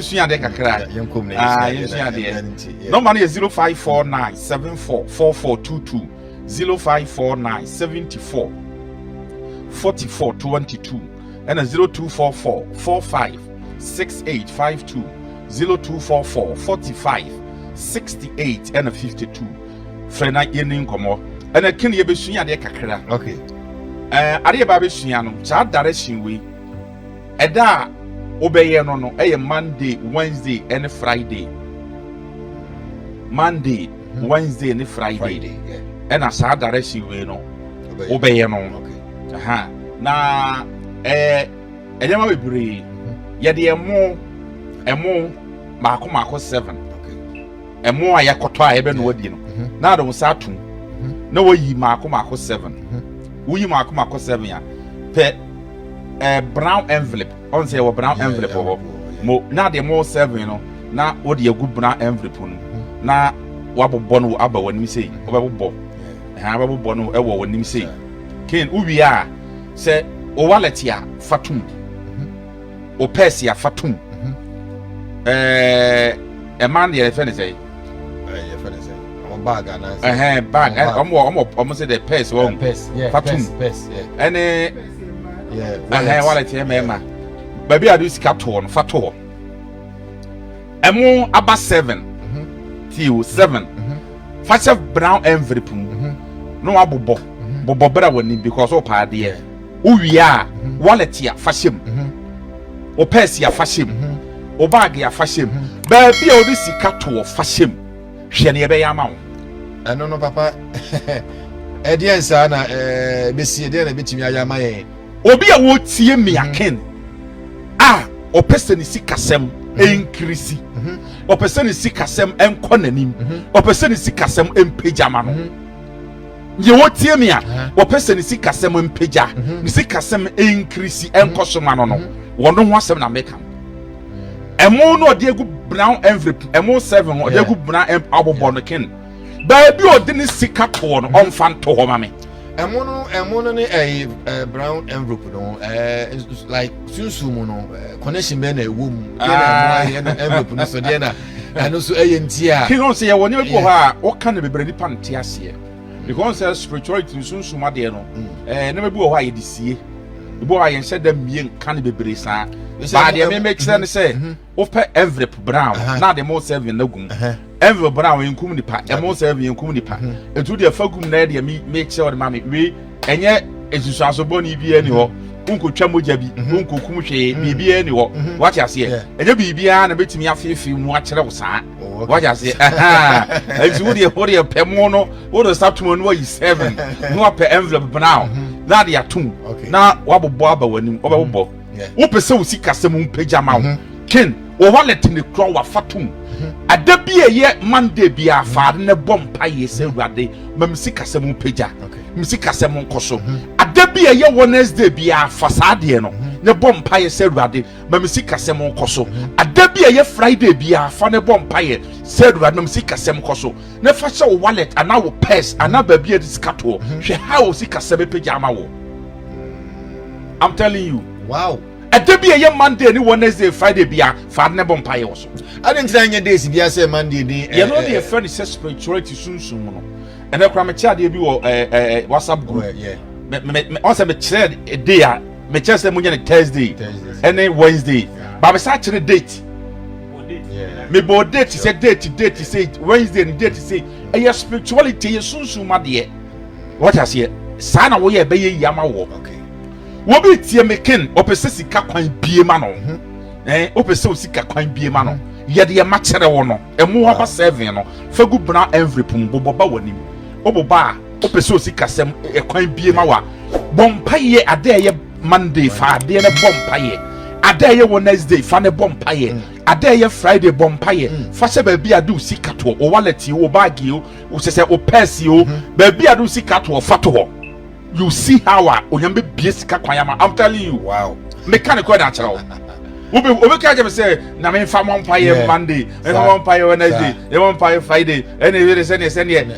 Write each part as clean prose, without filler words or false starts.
yɛsua de kakra yɛsua de number no yɛ 0549 74 4422 0549 74 44 22 and 0244 45 6852 0244 45 68 and 52 frena yenin komo and a kin yebesua de kakra okay ade ba besua no cha direction we eda obeye no no Monday Wednesday and Friday Monday Wednesday and Friday and a sa direction we no obeye no okay aha na edema bebre ye de emo mako 7 okay emo ayakoto a ebe no wadi no na do sa atum na wayi mako 7 wuyi mako 7 ya pe brown envelope on say we brown envelope ho mo na de mo 7 no na wodi agu brown envelope no na wabobɔ no aba wanim sei wobɛbobɔ wabobɔ no ɛwɔ wanim sei ken uwi a se o wallet ya fatum o purse ya fatum man ye fe ne say o bag ana bag omo say the purse wo fatum ene wallet ya mema baby adu sika to no fato emo aba 7 till 7 fashion brown envelope no abobɔ bobo bra wani because o pa de uwi a wallet ya fashion o purse ya fashion o bag ya fashion ba bia o de sika to fashion hwe ne be ya ma wo eno no papa edien sa na besi edien na betimi ayama ye obi a wo tie me aken o person sika sem increase o person sika sem enko nanim o person sika sem empejama no ye wotie me a wo person sika sem empeja ni sika sem increase enkosoma no no wono ho asem na meka emo no de egu brown envelope emo 7 o de egu brown abobo no ken ba bi o de ni sika to no on fan to ho ma me emo no ni brown envelope no like sunsumu no connection be na ewum na envelope no so de na ano so ntia kin on say ye woni bi ho a o kan na bebre ni pante ase because spirituality sunsuma de no na me bi wo ha ye disie bo ha ye nse da mie kan bebre sa ba de me make sense say o pe envelope brown na de mo 7 na gum envelope brown enkum nipa e mo 7 enkum nipa etu de fagum na de me make sure ma me we enye esusu asoboni bi ani ho unko twa moja bi unko kum hwe bibi ani ho what ase enye bibi a na betimi afefi mu a kire wo saa what ase etu wo de pemo no wo do start to no yi 7 no pe envelope brown na de atum na wabobɔ aba wanim obɛbobɔ wo pese wo sika sem mpagya ma wo ken wo wallet ni kro wa fatum adabi eye Monday bia faade ne bompa ye se ruade mam sika sem mpagya msika sem nkoso adabi eye Wednesday bia fasade no ne bompa ye se ruade mam sika sem nkoso adabi eye Friday bia fa ne bompa ye se ruade mam sika sem nkoso ne fa sha wo wallet ana wo purse ana ba bia sika to hwe ha wo sika sem pagya ma wo. I'm telling you. Wow. A debi a Monday ni Wednesday Friday bia fa ne bompa ye so. I didn't say any days bia say Monday ni. You know the friend is spirituality sunsun no. And the kwame cha de bi wo WhatsApp group. Me also me share a day a me share say munya Thursday and then Wednesday. But me search the date. Me bo date say date say Wednesday and date say e spirituality ye sunsun ma de. What I say sa na wo ye be ye yama wo. Okay. Wo bi tie meken opese sika kwan bie ma no opese sika kwan bie ma no ye de ma kere wo no emu ho ba 7 no fagu bra envelope mbobo ba wanim oboba opese sika sem kwan bie ma wa bompa ye ade ye Monday fa ade ne bompa ye ade ye Wednesday fa ne bompa ye ade ye Friday bompa ye fa se ba bi adu sika to o wallet o bag yo o se o purse yo ba bi adu sika to fa to ho. You see how onyambe biesika kwanyama. I'm telling you. Wow. Mechanical that chero. Obi ka je say na me fa Monday, Monday, me fa Monday Wednesday, me Monday Friday, and we say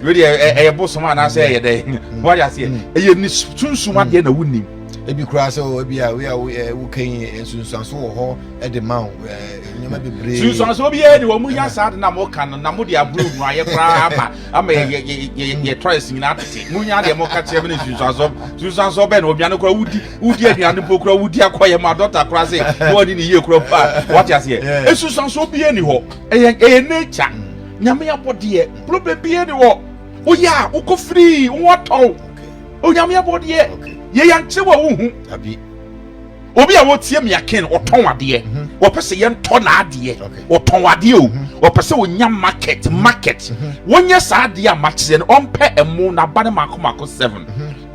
we dey boss man na say ye dey. What you say? E ye ni sunsuma de na wunim. ebi kura so ebi a we kan ensunsuanso wo ho e de ma nyama bebre sunsuanso bi e ni wo mu ya sa de na mo kan na mo de abru no aye kra ama ye twice nyina tete mu nya de mo ka tie me sunsuanso be na obiane kra wudi aduane po kra wudi akoye ma doctor kra say no ni ye kra pa what you say sunsuanso bi e ni ho e nature nyame abode problem bi e ni ho o ya uko free woto o nyame abode ye yanche wo hu abi obi a wotie me aken oton ade wo pese ye nto na ade oton ade o wo pese wo nya market wonye sa ade a matche no ompe emu na bane makomako 7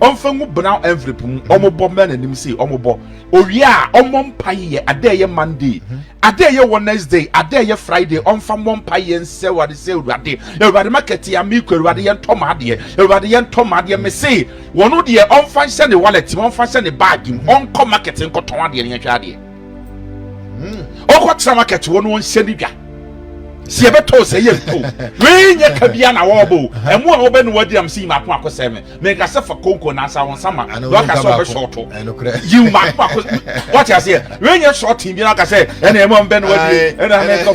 omfa ngu brown envelope mu ombo me na nim sei ombo owie a omompa ye ade ye Monday ade ye Wednesday ade ye Friday omfa mompa ye nse wade se urade urade market ya mi kweru wade ye nto ma ade urade ye nto ma ade me sei wono de omfa nse ne wallet omfa nse ne bag onko market nkoton ade ne hwa ade okwa tra market wono nse ne dwa si ebeto se ye to we nya kabia na wo bo emu a wo be no wadi am si mako akọ 7 me ka se fa konko na sa won sama do ka so be short you mako akọ what you say we nya short bi na ka se ena emu be no wadi ena me ko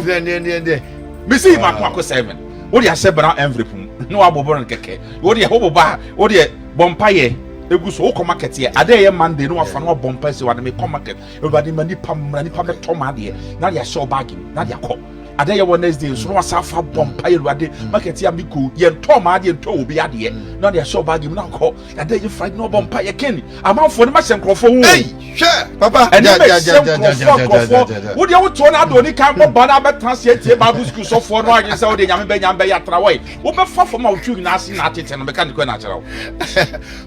me si mako akọ 7 wo dia se bra envelope no abobo no keke wo dia ho boba wo dia bompaye egu so wo market ye ade ye Monday no afa no bompa se wade me come market everybody mani pam be to ma de na dia show bag na dia ko ade ye Wednesday so no asafa bompa Urade market ya miko ye nto ma de nto obi ade na dia show bag na ko ade ye Friday no bompa ye ken amanfo ne ma senkrofo hu hey hwe papa ja wo de wo to na do ni kan bo na be translate tie Bible school so for no age say wo de nyame ya trawai wo be fa for ma wo twi na ase na atete no be kan ko na kyerɛw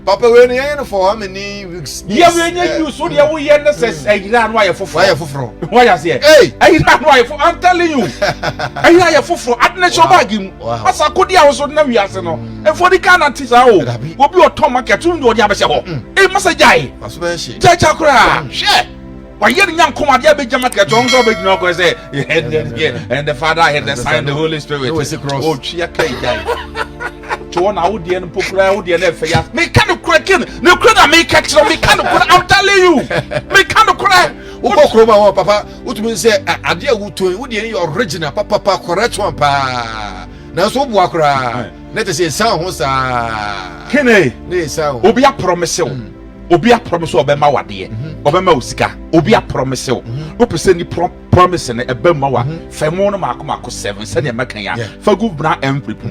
papa we ni yen for how many weeks ye we nya you so de wo ye ne se ayira no aye foforo wo ya se ayira no aye foforo I'm telling you ayira aye foforo adne show bag mu asa kodi a wo so na wiase no e for the can antisa o obi o to market ndo o dia be se ho e masa jai aso be she cha kura she wa ye nya nkoma dia be jama market on so be gina ko say and the Father and the Son and the Holy Spirit oh chia kai jai to na wo de no pokura wo de na fe ya me kan kura no kura na me catch no me kan kura I'm telling you me kan kura wo kokoro ma papa utumi say ade a wuto wo de your original papa correct one pa na so bu akura na te say san ho sa kene ne san obi a promise obe ma wade obe ma osika obi a promise wo pese ni promise na ebe ma wa fa mo no mako 7 se ne makan ya fa gu bra envelope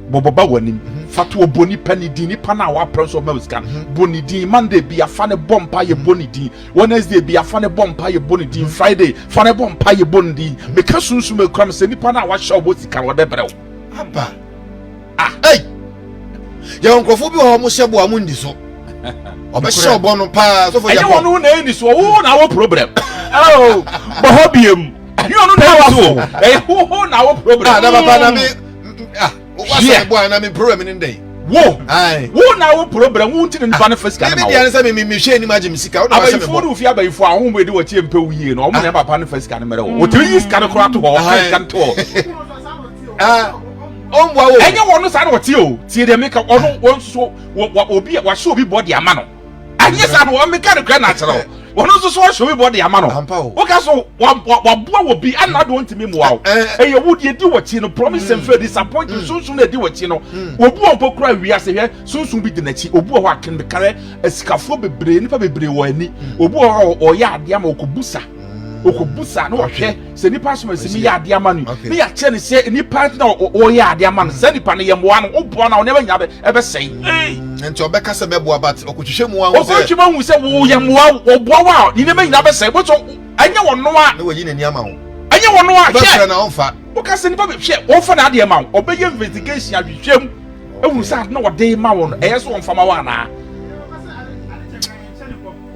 boboba wanim fatu oboni pani di ni pana wa promise ma osika boni di Monday bi afa ne bompa ye boni di Wednesday bi afa ne bompa ye boni di Friday fa ne bompa ye boni di me ka sunsu me kram se ni pana wa sha obosika wa bebrɛ aba hey ya onkofo bi ho mo hyebo amundi so obe show bono pa so for ya ko no na ni so wo na wo problem oh bo hobiem you no na wo so na wo problem na papa na me what's the boy na me problem in day wo na wo problem wo nti ne fa first kan ma wo me say me hwe ni magem sika wo na wa say me bo fi abayifo ahun be de wo tie mpe wiye no o mo na papa ne first kan mere wo tiri yi sika no kora to ho first kan to omwa wo enye wono sa na wo tie o tie de make ono won so obi wa show obi body ama no anye sa no me kan kora na kyerɛ wono so show obi body ama no wo ka so wa boa wo bi ana do ntimi mo wa eye wo de di wachi no promise and fail disappoint sunsun na di wachi no obi won pokura wi ase hwe sunsun bi di na chi obi wo aken be kare asikafo bebre nipa bebre wo ani obi wo ya ade ama okobusa no hwe se nipa so se mi ya ade ama no mi ya che ne se nipa na o ya ade ama no se nipa ne ye moa no obo na o ne ba nya be ebe sei nti obeka se mebo abat okotwehwe mu anwo se okotwehwe mu se wo ye moa obo wa ni ne ma nya be sei bo so anya wono a ne wayi nani ama wo anya wono a hwe na onfa o ka se nipa be hwe onfa na ade ma wo obeye investigation ahwehwem ewu sa na wo de ma wo no eyeso onfa ma wa na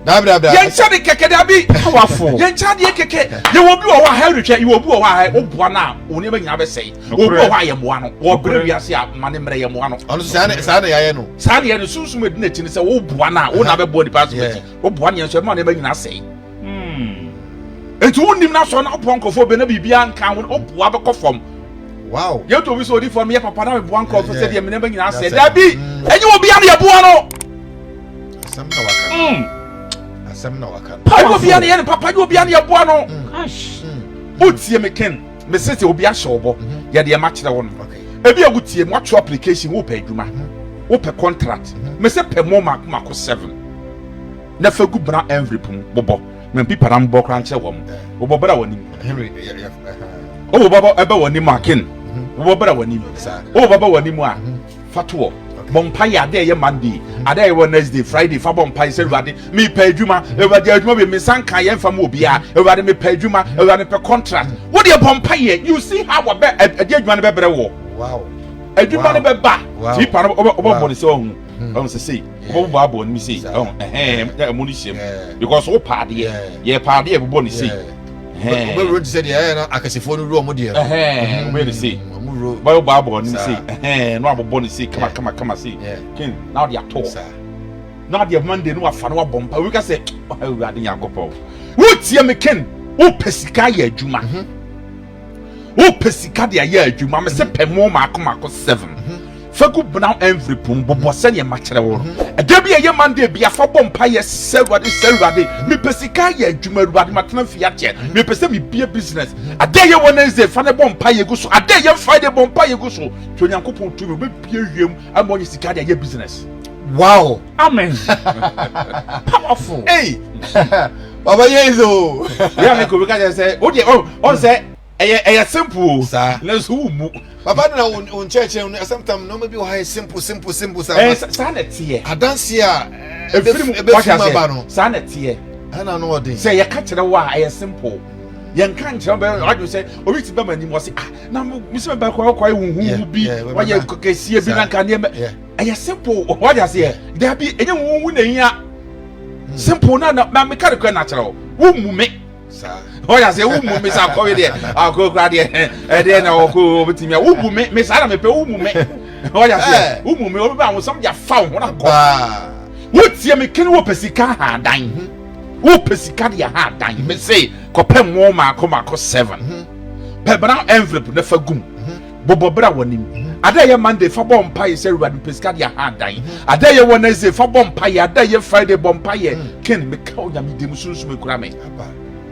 dabra yencha de keke da bi powerful yencha de keke ye wo bi wo wa ha rehwe ye wo bi wo wa ha oboa na oni ba nya be sei wo bi wo wa ye moa no wo bre wiase a mane mre ye moa no ono sa na ya ye no sa na ye no sunsun edi na chi ne se wo boa na wo na be bo ni pass be wo boa ne so mane ba nyina sei enti wonim na so na opo nkofo be na bibia nka wo boa be kofom wow ye to bi so di form ye papa na be boa nkofo se de me na ba nyina sei da bi enyi wo bia na ye boa no sam na waka asɛm na waka pa obi an ye papa obi an ye boa no Gosh. otie me ken me say obi a hyewobo ye de ma kyerɛ wo no ebi agutie mo atwo application wo pa adwuma wo pa contract me say pe mo mako 7 na fa gu bra envelope mu bobo me pipa na mbo kran kyerɛ wo mo wo bobra woni Henry o bobo ebe woni makin wo bobra woni o bobo woni mu a fatowo bompa ya ade ye Monday ade ye Wednesday Friday fa bompa say ruade me pa adwuma ewade adwuma be me sanka ye mfa mo obi a ewade me pa adwuma ewade pe contract wo de bompa ye you see how we be ade adwuma ne be bere wo wow adwuma ne be ba ti pa no obo se ohun on se say obo bo abo ni say mo ni shem because wo pa de ye pa de bo ni say obo road say de na akasefo no ru omo de obo ni say boy Bible ni say no abobo ni say kama say king now they are talk now they Monday no afa no bompa we can say we ade yakopɔ wo tie me king wo pesika ya adwuma wo pesika de ya adwuma me se pemo mako 7 fagu brown envelope bobo se ne ma kyerɛ wo ɛda bi ye Monday bi afa bompa ye serwade me pesika ya adwuma ruade matena fia kyɛ me pese me bia business ada ye Wednesday fa ne bompa ye guso ada ye Friday bompa ye guso to nyankopɔn tu me be bia wiem amonye sika de ya business. Wow. Amen. Powerful. Hey. Baba Yezo. Yeah, me ko because say, on say e simple. Let's who mu. Baba na on church sometimes no maybe why simple sa. Sanity here. Adanse a e film ba no. Sanity here. Ana no odin. Say ye ka kire wa e simple. Yen kan kire ba I say obi ti ba mani mo say na me se ba kwa hu bi wa ye kesie bi na kan ne e simple. What you say? There be enye hu na hia. Simple na me ka de na kire wo mu me. Sa. What you say? Wo mu me sa ko we there. Akọ kra de e de na okọ obetimi wo mu me sa na me pe wo mu me. What you say? Wo mu me obi ba wo som ya fa wo na ko. Wo tie me ken wo pesika ha dan. Wo pesika de ha dan. Me say ko pe mo mako 7. Pe bra envelope na fa gum. Bobo bra wonim. Ada ye Monday fa bom pa ye say ruade pesika de ha dan. Ada ye Wednesday fa bom pa ye, ada ye Friday bom pa ye. Ken me ka onya me dem sunsun me kura me.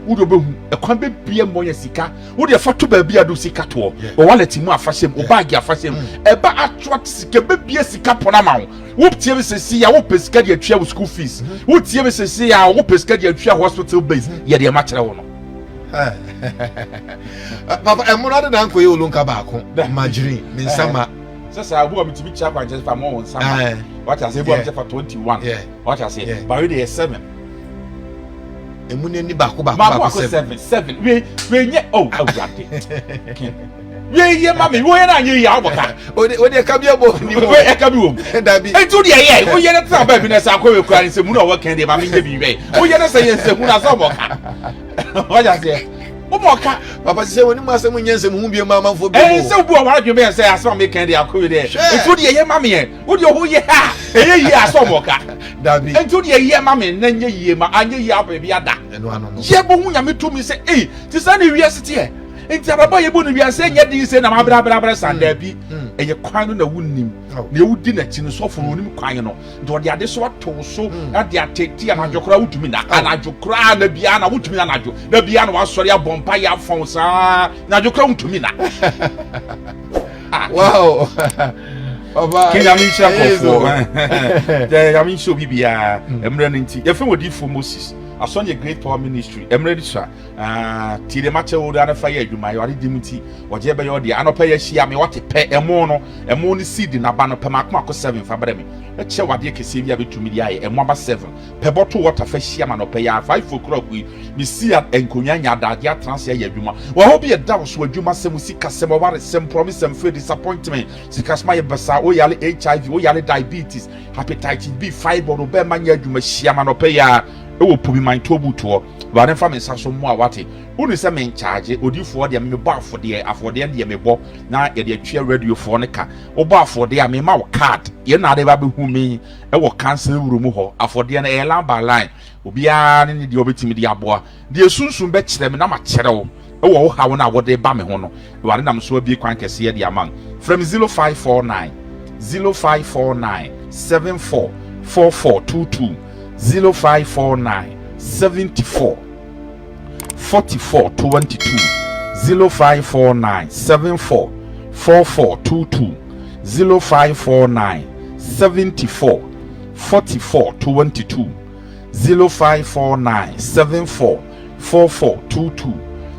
Wo do be hu e kwan be bia mo ya sika. Wo de fa to ba bia do sika to. O wallet mu afashem, o bag afashem. E ba attract sika be bia sika pona ma wo. Wo tie me sesi ya wo pesika de atwa wo school fees. Wo tie me sesi ya wo pesika de atwa hospital base. Ye de ma kire wo no. Papa emunade na nkoye olunka ba ko majiri me nsama sasa abu am tibi cha kwa just mo nsama what I say abu am for 21 what I say but we dey 7 emune ni ba ko 7 we nye awurade ye mami wo ye na nye ya oboka o de ka bia bo ni wo e ka bi wo da bi entu de ye wo ye na tra ba bi na sa ko we kura ni se mu na wo kan de ba mi nye bi we wo ye na se ye se mu na so oboka what I say omoka papa se woni ma se mu nyense mu hu bi ma manfo bi se obu o wara dweme se aso me kan de akowe de entu de ye mami e wo de ho ye ha eye ye aso omoka da bi entu de ye mami na nye ye ma anye ye ababi ada ye bo hu nyame to mi se ti sa ne wiase ti e enti ababa ye bo no wiase nye din se na ma bra sanda bi eye kwan no na wunnim na ewudi na chi no sofo no nim kwan no do de ade so ato so ade ateti anadwokra wutumi na anadwokra na bia na wutumi anadwo na bia na wasori abompa ya fon sa na adwokra wutumi na wow Oba Kenya Misha kofo the Yamisho bibia emre nti ye fe wodi for Moses asonye great power ministry emre disha ti de mache wo da fa ye adwuma ye wade dimti oje be ye de anopa ye hia me wate pe emo ni seed na ba no pe makoma 7 fa breme e che wade kese bia betumi dia ye emo aba 7 pe bottle water fa hia ma no pe ya 5 o'clock mi si enkonya nya da dia trans ye adwuma wo ho bi ye da so adwuma sem sika sem ware sem promise sem fe disappointment sika sma ye basa o yale HIV o yale diabetes hepatitis B fiber no be manya adwuma hia ma no pe ya ewo pubi man tobu to wa den fa me saso mu a wate unu se me charge odifo de me bo afode de me bo na ye de atwa radio fo ne ka wo bo afode a me ma wo card ye na de ba be hu me ewo cancel room ho afode na e lamba line obi a ne de obetimi de aboa de sunsun be kire me na ma kire wo ewo wo ha wo na wo de ba me ho no wa nam so abi kwan kese de amang from 0549 744422 0549 74 44 22 0549 74 44 22 0549 74 44 22 0549 74 44 22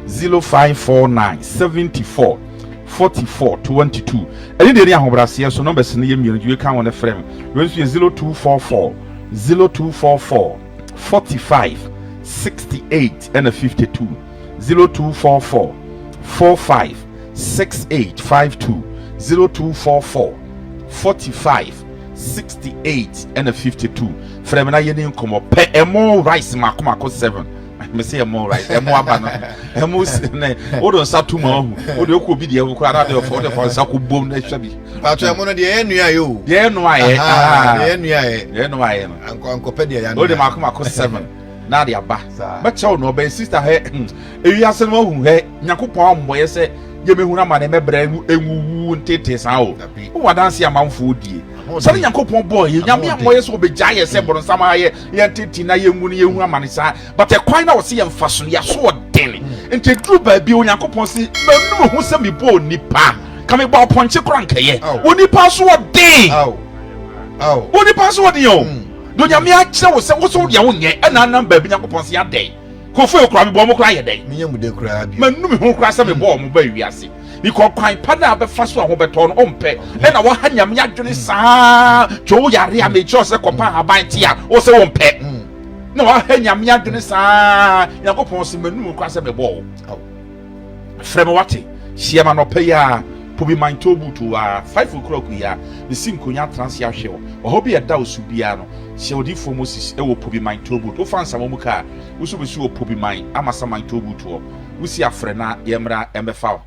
0549 74 44 22. Any day I have so numbers in the you can on the frame. 0244 0244 45 68 and a 52 0244 45 6852 0244 45 68 and a 52. Frame na yeni nkomo pe emo rice makomako 7. Me say emo rice emo abano emo ne odo satu ma hu odo ko bi de ko ara de for de for sako bom na hwa bi pato emo no de enua yo de enua ye de enua ye de enua ye no anko pe de ya odo makomako 7 na de aba ba chaw no be sister he ewi ase no hu he nyakopon amboye se ye mehuna ma ne mebra enwu ntete san o wo danse amanfo die sari nyankopon boy nyame amoye so be jaye se boro sama ye ntete na ye nwu ne ye hu amane sa but e kwan na wo se ye mfaso ya so den ente dru ba bi onyankopon se manu hu se me bo nipa ka me ba ponche kranka ye onipa so den onipa so den yo do nyame a kire wo se wo so de wo nye na namba bi nyankopon se ya den kofo ekura me bo mo kura ye den minya mu de kura bi manu me hu kura se me bo mo ba wiase because kwan pada abefaso a ho beto no ompe e na wo hanyam ya dwene saa jo yare a me cho se kopa haban ti a wo se ompe na wo hanyam ya dwene saa yakopon se manu kura se me bo frem wate siema no pe ya pobi mantobu to 5 o'clock ya the sinkonya trans ya hwe wo ho bi e da osu bia no se odi for Moses e wo pobi mantobu to fansa mo muka wo so be su wo pobi man amasa mantobu to wo si afre na yemra embefa